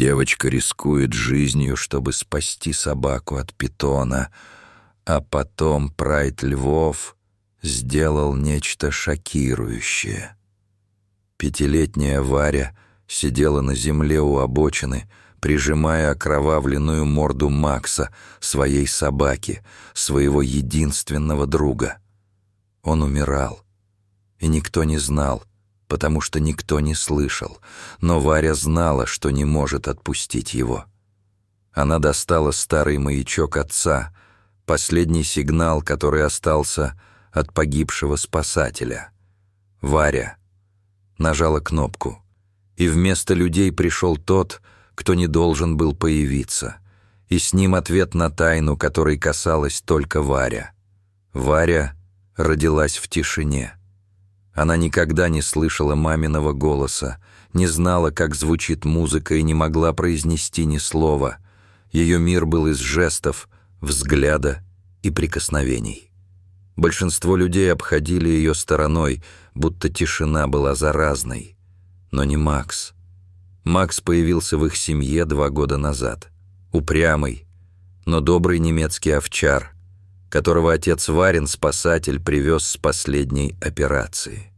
Девочка рискует жизнью, чтобы спасти собаку от питона, а потом прайд львов сделал нечто шокирующее. Пятилетняя Варя сидела на земле у обочины, прижимая окровавленную морду Макса, своей собаки, своего единственного друга. Он умирал, и никто не знал, потому что никто не слышал, но Варя знала, что не может отпустить его. Она достала старый маячок отца, последний сигнал, который остался от погибшего спасателя. Варя нажала кнопку, и вместо людей пришел тот, кто не должен был появиться, и с ним ответ на тайну, которой касалась только Варя. Варя родилась в тишине. Она никогда не слышала маминого голоса, не знала, как звучит музыка, и не могла произнести ни слова. Ее мир был из жестов, взгляда и прикосновений. Большинство людей обходили ее стороной, будто тишина была заразной. Но не Макс. Макс появился в их семье 2 года назад. Упрямый, но добрый немецкий овчар, которого отец Варин, спасатель, привез с последней операции.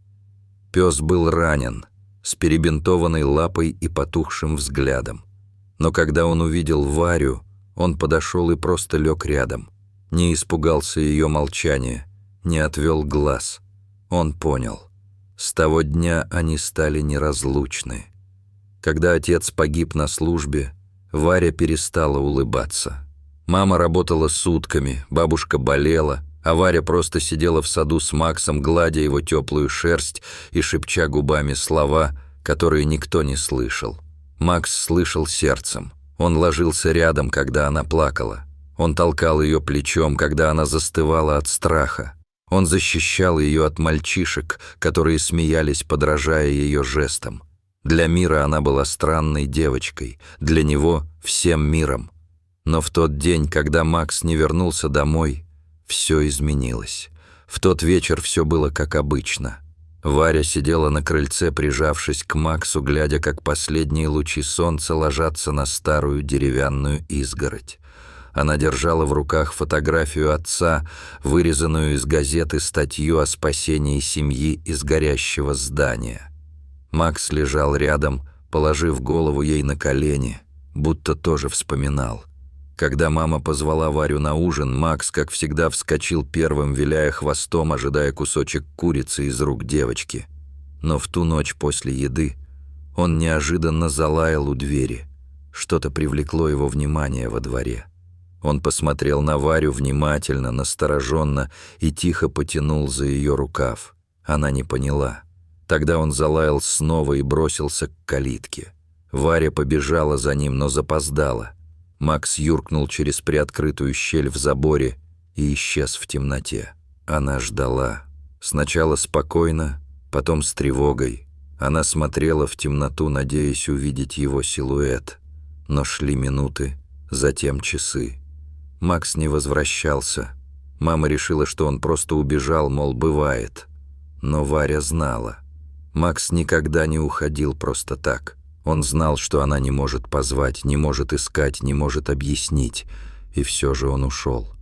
Пес был ранен, с перебинтованной лапой и потухшим взглядом. Но когда он увидел Варю, он подошел и просто лег рядом. Не испугался ее молчания, не отвел глаз. Он понял. С того дня они стали неразлучны. Когда отец погиб на службе, Варя перестала улыбаться. Мама работала сутками, бабушка болела, а Варя просто сидела в саду с Максом, гладя его теплую шерсть и шепча губами слова, которые никто не слышал. Макс слышал сердцем. Он ложился рядом, когда она плакала. Он толкал ее плечом, когда она застывала от страха. Он защищал ее от мальчишек, которые смеялись, подражая ее жестам. Для мира она была странной девочкой, для него — всем миром. Но в тот день, когда Макс не вернулся домой, все изменилось. В тот вечер все было как обычно. Варя сидела на крыльце, прижавшись к Максу, глядя, как последние лучи солнца ложатся на старую деревянную изгородь. Она держала в руках фотографию отца, вырезанную из газеты статью о спасении семьи из горящего здания. Макс лежал рядом, положив голову ей на колени, будто тоже вспоминал. Когда мама позвала Варю на ужин, Макс, как всегда, вскочил первым, виляя хвостом, ожидая кусочек курицы из рук девочки. Но в ту ночь после еды он неожиданно залаял у двери. Что-то привлекло его внимание во дворе. Он посмотрел на Варю внимательно, настороженно и тихо потянул за ее рукав. Она не поняла. Тогда он залаял снова и бросился к калитке. Варя побежала за ним, но запоздала. Макс юркнул через приоткрытую щель в заборе и исчез в темноте. Она ждала. Сначала спокойно, потом с тревогой. Она смотрела в темноту, надеясь увидеть его силуэт. Но шли минуты, затем часы. Макс не возвращался. Мама решила, что он просто убежал, мол, бывает. Но Варя знала. Макс никогда не уходил просто так. Он знал, что она не может позвать, не может искать, не может объяснить. И все же он ушел.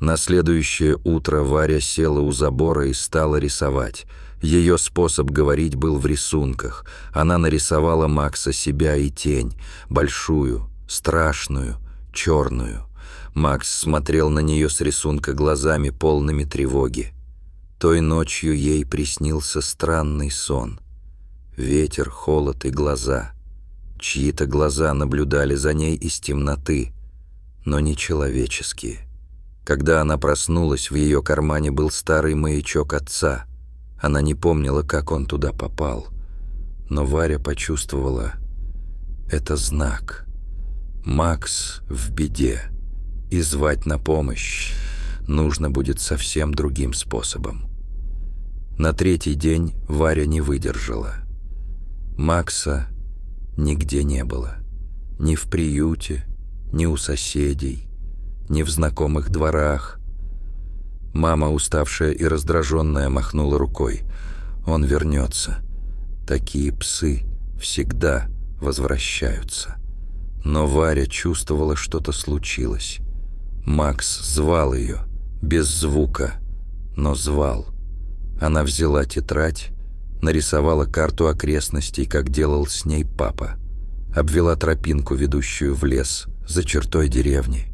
На следующее утро Варя села у забора и стала рисовать. Ее способ говорить был в рисунках. Она нарисовала Макса, себя и тень. Большую, страшную, черную. Макс смотрел на нее с рисунка глазами, полными тревоги. Той ночью ей приснился странный сон. Ветер, холод и глаза. Чьи-то глаза наблюдали за ней из темноты, но не человеческие. Когда она проснулась, в ее кармане был старый маячок отца. Она не помнила, как он туда попал. Но Варя почувствовала — это знак. Макс в беде. И звать на помощь нужно будет совсем другим способом. На 3-й день Варя не выдержала. Макса нигде не было. Ни в приюте, ни у соседей, ни в знакомых дворах. Мама, уставшая и раздраженная, махнула рукой. Он вернется. Такие псы всегда возвращаются. Но Варя чувствовала, что-то случилось. Макс звал ее, без звука, но звал. Она взяла тетрадь, нарисовала карту окрестностей, как делал с ней папа. Обвела тропинку, ведущую в лес, за чертой деревни.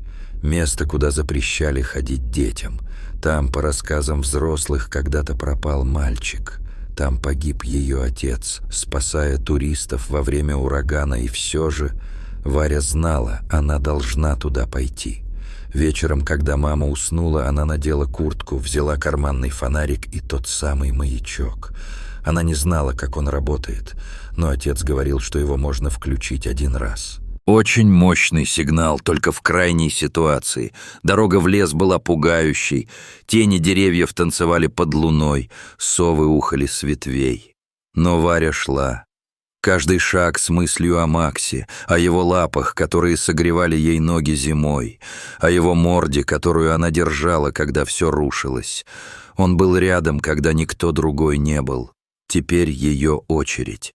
Место, куда запрещали ходить детям. Там, по рассказам взрослых, когда-то пропал мальчик. Там погиб ее отец, спасая туристов во время урагана, и все же Варя знала, она должна туда пойти. Вечером, когда мама уснула, она надела куртку, взяла карманный фонарик и тот самый маячок. Она не знала, как он работает, но отец говорил, что его можно включить один раз. Очень мощный сигнал, только в крайней ситуации. Дорога в лес была пугающей, тени деревьев танцевали под луной, совы ухали с ветвей. Но Варя шла. Каждый шаг с мыслью о Максе, о его лапах, которые согревали ей ноги зимой, о его морде, которую она держала, когда все рушилось. Он был рядом, когда никто другой не был. Теперь ее очередь.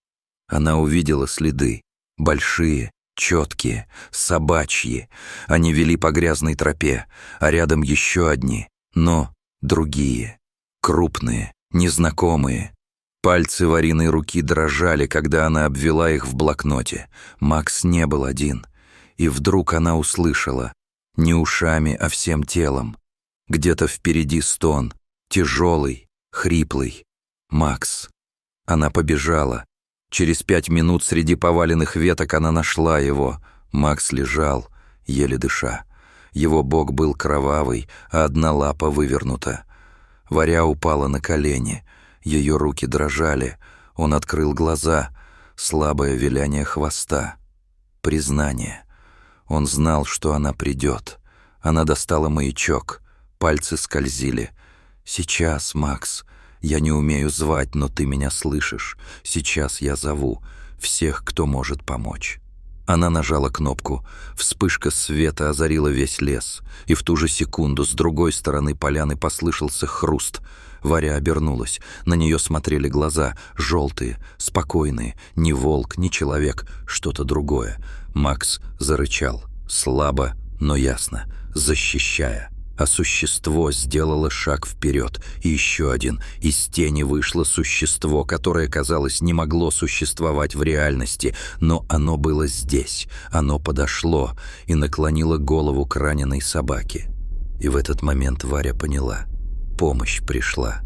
Она увидела следы, большие, четкие, собачьи. Они вели по грязной тропе, а рядом еще одни, но другие, крупные, незнакомые. Пальцы Вариной руки дрожали, когда она обвела их в блокноте. Макс не был один. И вдруг она услышала, не ушами, а всем телом. Где-то впереди стон, тяжелый, хриплый. Макс. Она побежала. Через 5 минут среди поваленных веток она нашла его. Макс лежал, еле дыша. Его бок был кровавый, а одна лапа вывернута. Варя упала на колени. Ее руки дрожали. Он открыл глаза. Слабое виляние хвоста. Признание. Он знал, что она придет. Она достала маячок. Пальцы скользили. «Сейчас, Макс. Я не умею звать, но ты меня слышишь. Сейчас я зову всех, кто может помочь». Она нажала кнопку. Вспышка света озарила весь лес. И в ту же секунду с другой стороны поляны послышался хруст. Варя обернулась. На нее смотрели глаза, желтые, спокойные. Ни волк, ни человек, что-то другое. Макс зарычал. Слабо, но ясно, защищая. А существо сделало шаг вперед. И еще один. Из тени вышло существо, которое, казалось, не могло существовать в реальности. Но оно было здесь. Оно подошло и наклонило голову к раненой собаке. И в этот момент Варя поняла. Помощь пришла.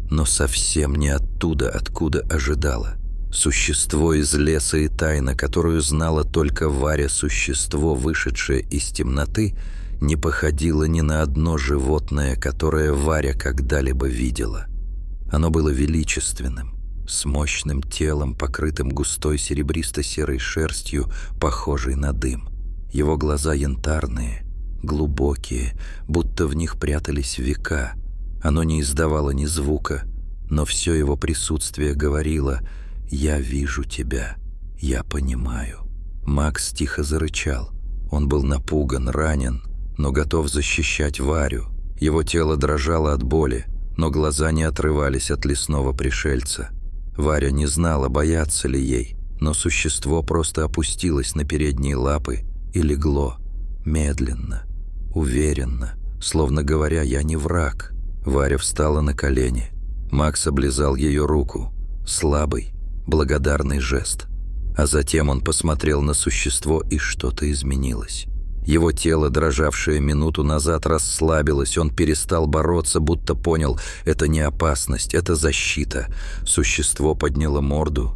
Но совсем не оттуда, откуда ожидала. Существо из леса и тайна, которую знала только Варя, существо, вышедшее из темноты, не походило ни на одно животное, которое Варя когда-либо видела. Оно было величественным, с мощным телом, покрытым густой серебристо-серой шерстью, похожей на дым. Его глаза янтарные, глубокие, будто в них прятались века. Оно не издавало ни звука, но все его присутствие говорило: «Я вижу тебя, я понимаю». Макс тихо зарычал. Он был напуган, ранен, но готов защищать Варю. Его тело дрожало от боли, но глаза не отрывались от лесного пришельца. Варя не знала, бояться ли ей, но существо просто опустилось на передние лапы и легло, медленно, уверенно, словно говоря: «Я не враг». Варя встала на колени. Макс облизал ее руку. Слабый, благодарный жест. А затем он посмотрел на существо, и что-то изменилось. Его тело, дрожавшее минуту назад, расслабилось. Он перестал бороться, будто понял: это не опасность, это защита. Существо подняло морду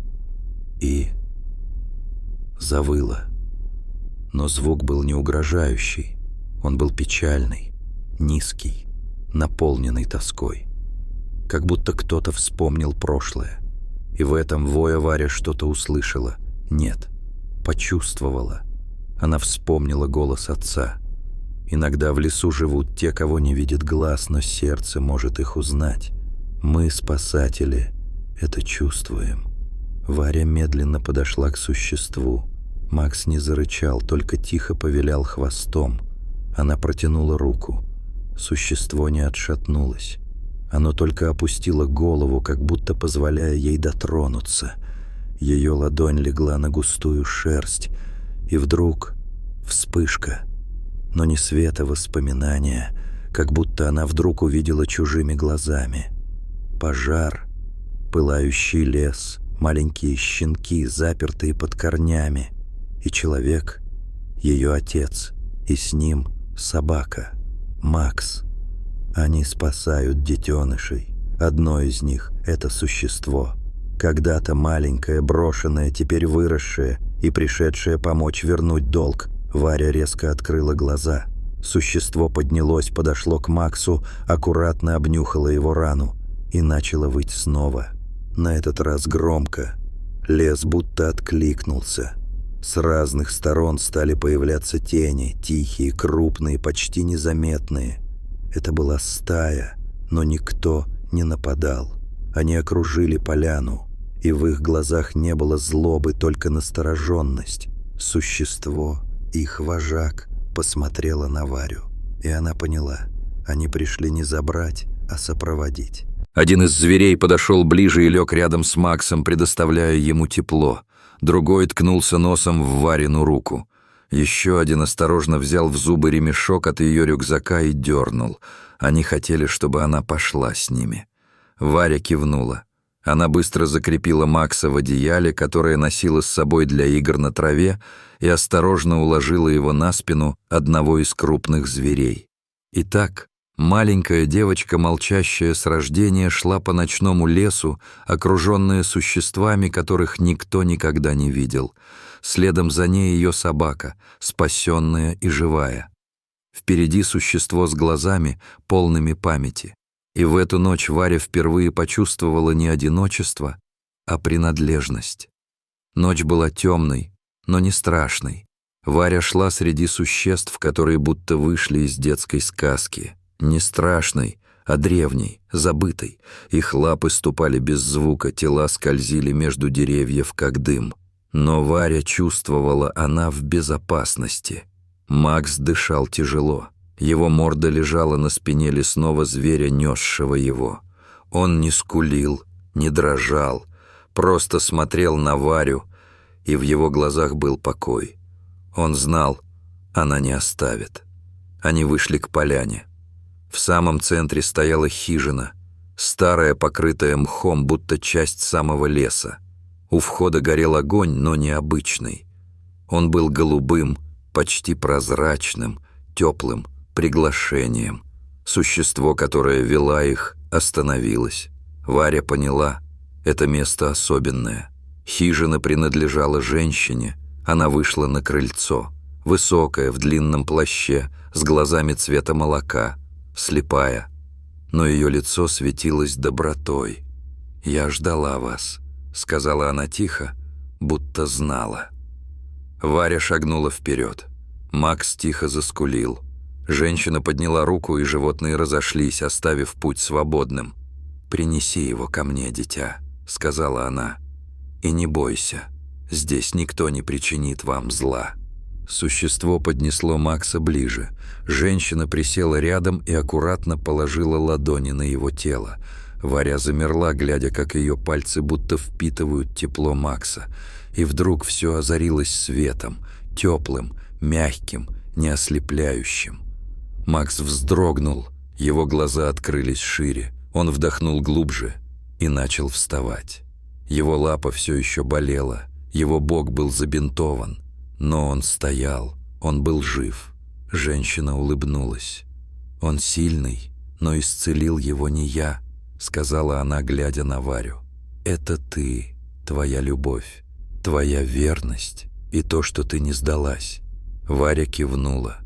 и завыло. Но звук был не угрожающий. Он был печальный, низкий, наполненный тоской. Как будто кто-то вспомнил прошлое. И в этом вое Варя что-то услышала. Нет, почувствовала. Она вспомнила голос отца. Иногда в лесу живут те, кого не видит глаз, но сердце может их узнать. Мы, спасатели, это чувствуем. Варя медленно подошла к существу. Макс не зарычал, только тихо повилял хвостом. Она протянула руку. Существо не отшатнулось. Оно только опустило голову, как будто позволяя ей дотронуться. Ее ладонь легла на густую шерсть, и вдруг Вспышка, но не света воспоминания, как будто она вдруг увидела чужими глазами. Пожар, пылающий лес, маленькие щенки, запертые под корнями, и человек, ее отец, и с ним собака, Макс. Они спасают детенышей. Одно из них — это существо. Когда-то маленькое, брошенное, теперь выросшее и пришедшее помочь вернуть долг. Варя резко открыла глаза. Существо поднялось, подошло к Максу, аккуратно обнюхало его рану и начало выть снова. На этот раз громко. Лес будто откликнулся. С разных сторон стали появляться тени, тихие, крупные, почти незаметные. Это была стая, но никто не нападал. Они окружили поляну, и в их глазах не было злобы, только настороженность. Существо, их вожак, посмотрела на Варю, и она поняла, они пришли не забрать, а сопроводить. Один из зверей подошел ближе и лег рядом с Максом, предоставляя ему тепло. Другой ткнулся носом в Варину руку. Еще один осторожно взял в зубы ремешок от ее рюкзака и дернул. Они хотели, чтобы она пошла с ними. Варя кивнула. Она быстро закрепила Макса в одеяле, которое носила с собой для игр на траве, и осторожно уложила его на спину одного из крупных зверей. Итак, маленькая девочка, молчащая с рождения, шла по ночному лесу, окруженная существами, которых никто никогда не видел. Следом за ней ее собака, спасенная и живая. Впереди существо с глазами, полными памяти. И в эту ночь Варя впервые почувствовала не одиночество, а принадлежность. Ночь была темной, но не страшной. Варя шла среди существ, которые будто вышли из детской сказки. Не страшной, а древней, забытой. Их лапы ступали без звука, тела скользили между деревьев, как дым. Но Варя чувствовала, она в безопасности. Макс дышал тяжело. Его морда лежала на спине лесного зверя, несшего его. Он не скулил, не дрожал, просто смотрел на Варю, и в его глазах был покой. Он знал, она не оставит. Они вышли к поляне. В самом центре стояла хижина, старая, покрытая мхом, будто часть самого леса. У входа горел огонь, но необычный. Он был голубым, почти прозрачным, теплым, приглашением. Существо, которое вела их, остановилось. Варя поняла, это место особенное. Хижина принадлежала женщине. Она вышла на крыльцо. Высокая, в длинном плаще, с глазами цвета молока, слепая. Но ее лицо светилось добротой. «Я ждала вас», — сказала она тихо, будто знала. Варя шагнула вперед. Макс тихо заскулил. Женщина подняла руку, и животные разошлись, оставив путь свободным. «Принеси его ко мне, дитя», — сказала она. «И не бойся, здесь никто не причинит вам зла». Существо поднесло Макса ближе. Женщина присела рядом и аккуратно положила ладони на его тело. Варя замерла, глядя, как ее пальцы будто впитывают тепло Макса. И вдруг все озарилось светом, теплым, мягким, не ослепляющим. Макс вздрогнул, его глаза открылись шире. Он вдохнул глубже и начал вставать. Его лапа все еще болела, его бок был забинтован. Но он стоял, он был жив. Женщина улыбнулась. «Он сильный, но исцелил его не я», — сказала она, глядя на Варю. «Это ты, твоя любовь, твоя верность и то, что ты не сдалась». Варя кивнула.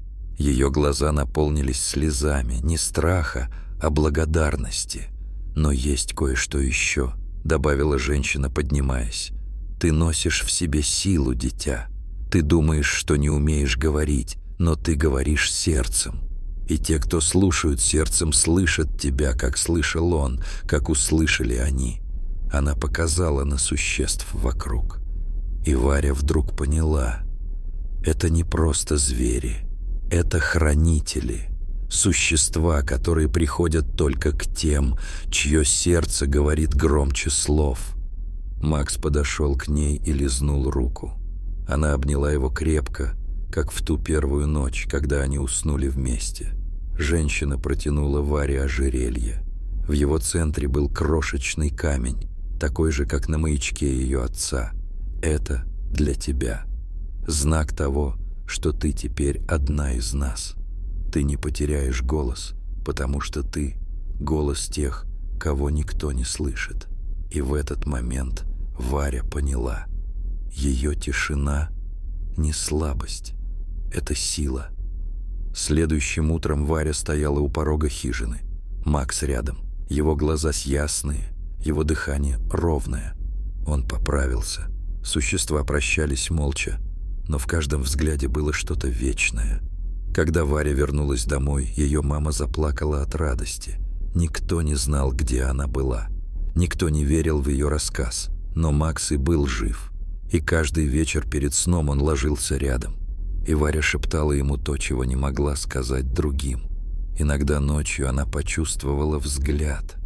Ее глаза наполнились слезами, не страха, а благодарности. «Но есть кое-что еще», — добавила женщина, поднимаясь. «Ты носишь в себе силу, дитя. Ты думаешь, что не умеешь говорить, но ты говоришь сердцем. И те, кто слушают сердцем, слышат тебя, как слышал он, как услышали они». Она показала на существ вокруг. И Варя вдруг поняла. Это не просто звери. Это хранители, существа, которые приходят только к тем, чье сердце говорит громче слов. Макс подошел к ней и лизнул руку. Она обняла его крепко, как в ту первую ночь, когда они уснули вместе. Женщина протянула Варе ожерелье. В его центре был крошечный камень, такой же, как на маячке ее отца. «Это для тебя. Знак того, что ты теперь одна из нас. Ты не потеряешь голос, потому что ты — голос тех, кого никто не слышит». И в этот момент Варя поняла. Ее тишина — не слабость, это сила. Следующим утром Варя стояла у порога хижины. Макс рядом. Его глаза ясные, его дыхание ровное. Он поправился. Существа прощались молча, но в каждом взгляде было что-то вечное. Когда Варя вернулась домой, ее мама заплакала от радости. Никто не знал, где она была. Никто не верил в ее рассказ. Но Макс и был жив. И каждый вечер перед сном он ложился рядом. И Варя шептала ему то, чего не могла сказать другим. Иногда ночью она почувствовала взгляд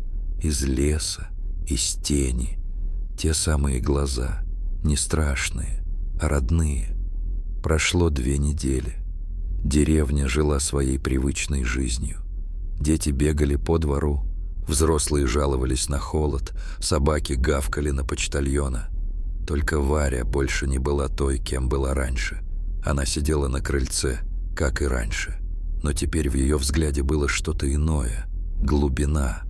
из леса, из тени. Те самые глаза, не страшные, а родные. Прошло 2 недели. Деревня жила своей привычной жизнью. Дети бегали по двору, взрослые жаловались на холод, собаки гавкали на почтальона. Только Варя больше не была той, кем была раньше. Она сидела на крыльце, как и раньше. Но теперь в ее взгляде было что-то иное, глубина.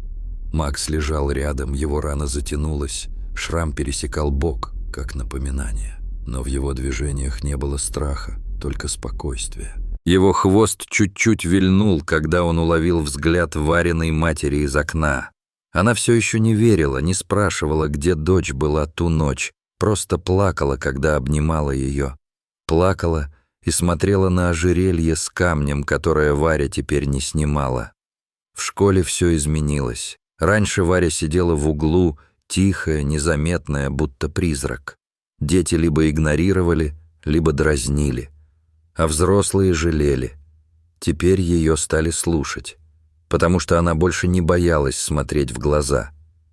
Макс лежал рядом, его рана затянулась, шрам пересекал бок, как напоминание. Но в его движениях не было страха, только спокойствие. Его хвост чуть-чуть вильнул, когда он уловил взгляд Вариной матери из окна. Она все еще не верила, не спрашивала, где дочь была ту ночь, просто плакала, когда обнимала ее. Плакала и смотрела на ожерелье с камнем, которое Варя теперь не снимала. В школе все изменилось. Раньше Варя сидела в углу, тихая, незаметная, будто призрак. Дети либо игнорировали, либо дразнили. А взрослые жалели. Теперь ее стали слушать, потому что она больше не боялась смотреть в глаза.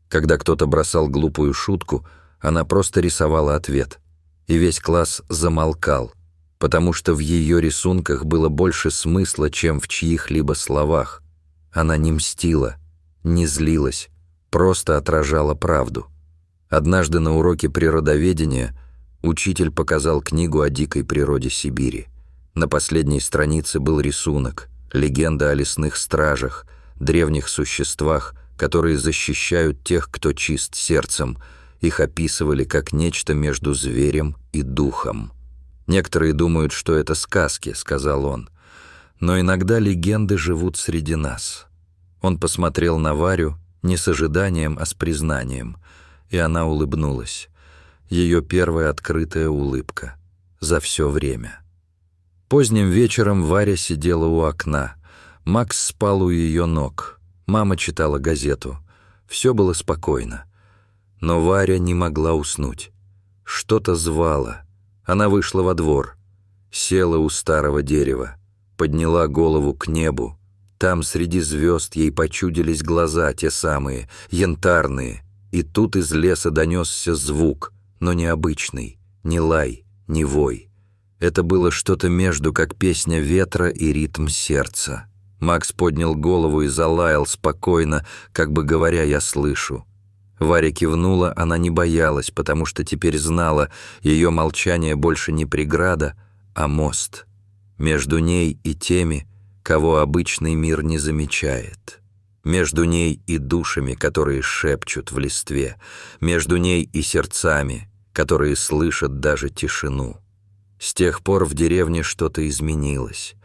Когда кто-то бросал глупую шутку, она просто рисовала ответ. И весь класс замолкал, потому что в ее рисунках было больше смысла, чем в чьих-либо словах. Она не мстила, не злилась, просто отражала правду. Однажды на уроке природоведения учитель показал книгу о дикой природе Сибири. На последней странице был рисунок, легенда о лесных стражах, древних существах, которые защищают тех, кто чист сердцем. Их описывали как нечто между зверем и духом. «Некоторые думают, что это сказки», — сказал он. «Но иногда легенды живут среди нас». Он посмотрел на Варю не с ожиданием, а с признанием, и она улыбнулась. Ее первая открытая улыбка за все время. Поздним вечером Варя сидела у окна. Макс спал у ее ног. Мама читала газету. Все было спокойно. Но Варя не могла уснуть. Что-то звало. Она вышла во двор, села у старого дерева, подняла голову к небу. Там среди звезд ей почудились глаза, те самые, янтарные. И тут из леса донесся звук, но не обычный, не лай, не вой. Это было что-то между, как песня ветра и ритм сердца. Макс поднял голову и залаял спокойно, как бы говоря: «Я слышу». Варя кивнула, она не боялась, потому что теперь знала, ее молчание больше не преграда, а мост. Между ней и теми, кого обычный мир не замечает. Между ней и душами, которые шепчут в листве. Между ней и сердцами, которые слышат даже тишину. С тех пор в деревне что-то изменилось.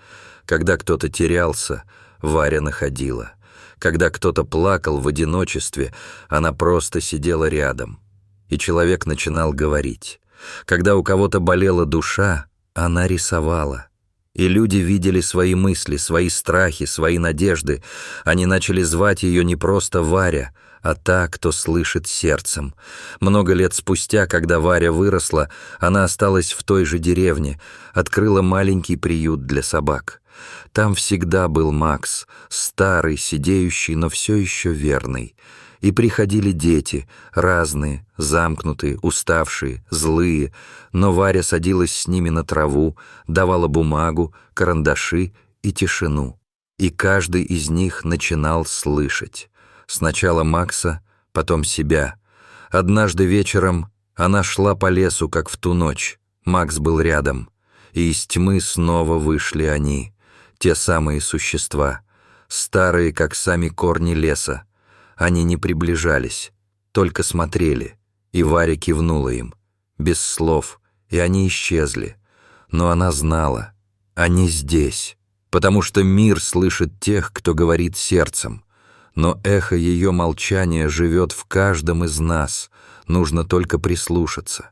Когда кто-то терялся, Варя находила. Когда кто-то плакал в одиночестве, она просто сидела рядом. И человек начинал говорить. Когда у кого-то болела душа, она рисовала. И люди видели свои мысли, свои страхи, свои надежды. Они начали звать ее не просто Варя, а та, кто слышит сердцем. Много лет спустя, когда Варя выросла, она осталась в той же деревне, открыла маленький приют для собак. Там всегда был Макс, старый, сидеющий, но все еще верный. И приходили дети, разные, замкнутые, уставшие, злые, но Варя садилась с ними на траву, давала бумагу, карандаши и тишину. И каждый из них начинал слышать. Сначала Макса, потом себя. Однажды вечером она шла по лесу, как в ту ночь. Макс был рядом. И из тьмы снова вышли они, те самые существа, старые, как сами корни леса. Они не приближались, только смотрели, и Варя кивнула им, без слов, и они исчезли. Но она знала, они здесь, потому что мир слышит тех, кто говорит сердцем. Но эхо ее молчания живет в каждом из нас, нужно только прислушаться.